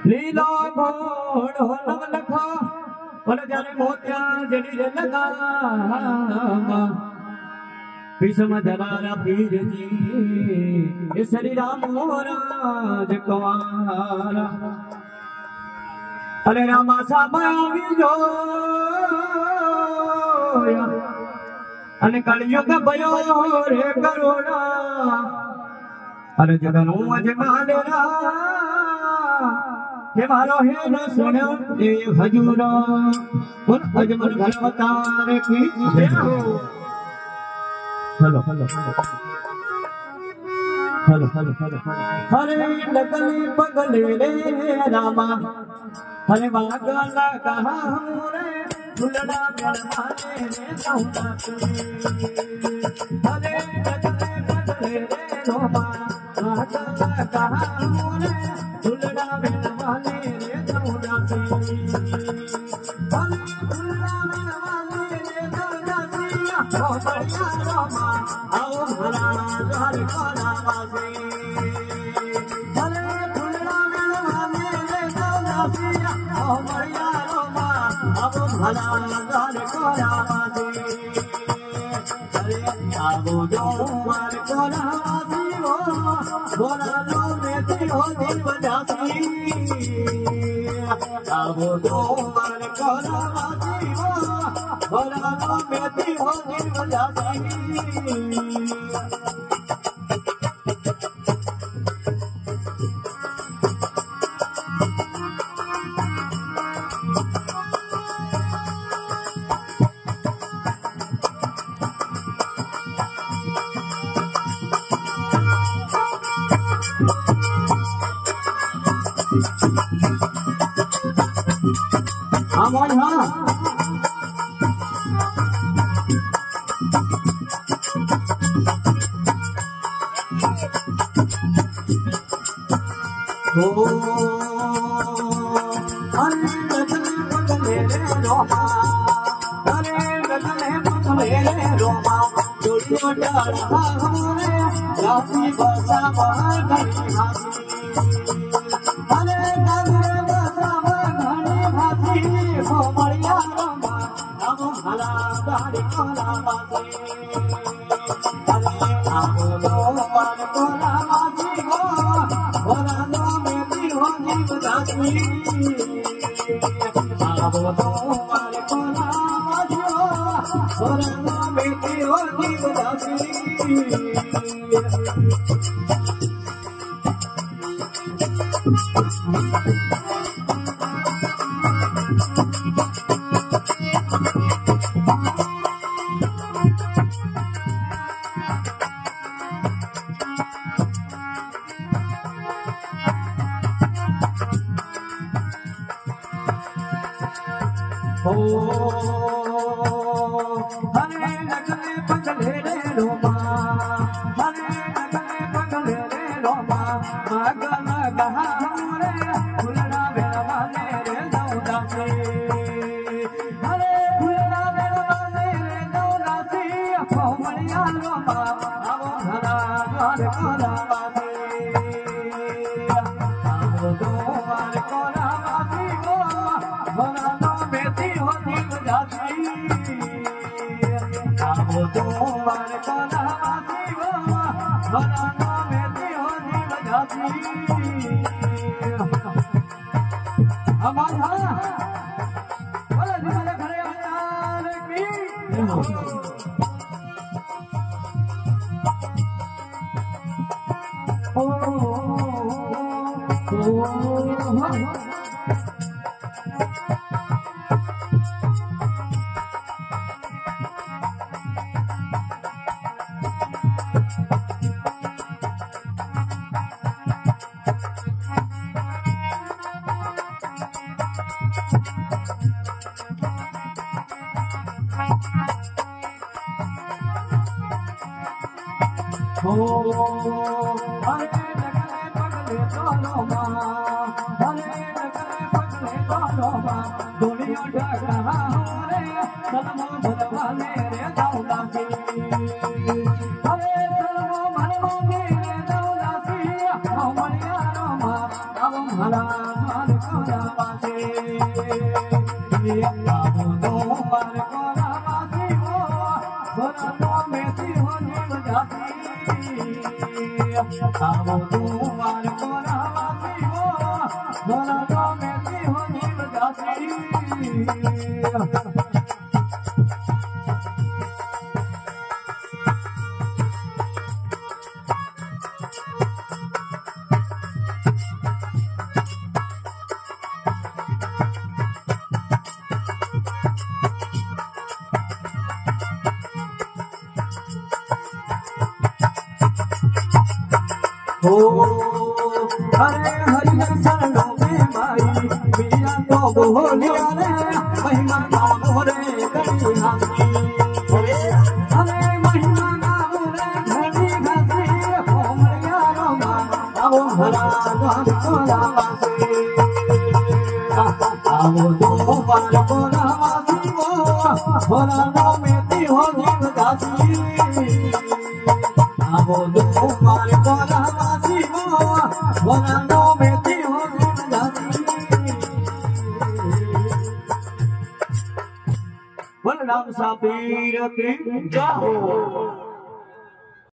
लीला घोड़ नव लखा पर जाने मोतिया जड़ी रे लगा विषम दलारा पीर जी श्री राम राज कुमारा अरे रामा सामा जो अने कलयुग भयो रे करुणा अरे जगनु अजमानेरा हे मारो हे न सुनो ए हजूरा उन अजमल घरवतार की जय हो hello hello hello hello hello हरे लगले पगले रे रामा हरे वागला कहा हमरे फुलड़ा गरमाने रे सौदा हरे लगले पगले रे रामा वागला कहा हमरे फुलड़ा गरमाने रे सौदा हरे फुलड़ा गरमाने रे सौदा ओ बढ़िया रामा आओ भला घर कोना वासे हरे फुलड़ा गरमाने रे सौदा ओ बढ़िया रामा अब भला घर कोना वासे हरे आओ जो मार कोना वासी हो बोला लो मेरी हो दिल बजासी आओ जो मार कोना वासी हो बोला लो मेरी हो दिल बजासी हाँ भाई हाँ अरे लगने पगले रे रोमा अरे लगने पगले रे रोमा चोरियों डाला हमरे राती बसा घड़ी हाथी अरे लगने बसा घड़ी हाथी हो बढ़िया रोमा अब भला गाड़ी कोला बासी अरे आओ लो मार कोला बासी हो भला लो मेरी हो जीव दासी आओ लो मार कोला बासी हो भला लो मेरी हो जीव दासी हरे लगले पगले रे रोमा हरे लगले पगले रे रोमा मागला कहा हमरे फुलड़ा बेलवाले रे दौदा से हरे फुलड़ा बेलवाले रे दौदा से हो बढ़िया रोमा अब भला घर कोला बासे अब दो बार कोला बासी हो भला लो बेटी हो जीव जाती अब दो बार कोला बासी हो भला लो बेटी हो जीव जाती हमारे हाँ बोले जिसने खड़े अवतार की हरे लगले पगले दोनों माँ हरे लगले पगले दोनों माँ दुनिया ढका हमारे सलमो भलवाले रे दौलासी हरे सलमो भलवाले रे दौलासी हमारे यारों आवो तुम्हार कोना वासी वो बोला तो मैं ती हो जीव दासी हो अरे हरि शरणों में माई मीरा तो बोलिया रे महिमा नाम रे गणी हंसी अरे महिमा नाम रे गणी हंसी होमरिया रोमा आओ भला गान कोला वासी आओ तो बार कोला वासी वो भला नाम में ती हो जीव दासी आवो तुम्हार कोना वासी वो भला नाम में ती हो जीव दासी बलराम सापीर की जय हो।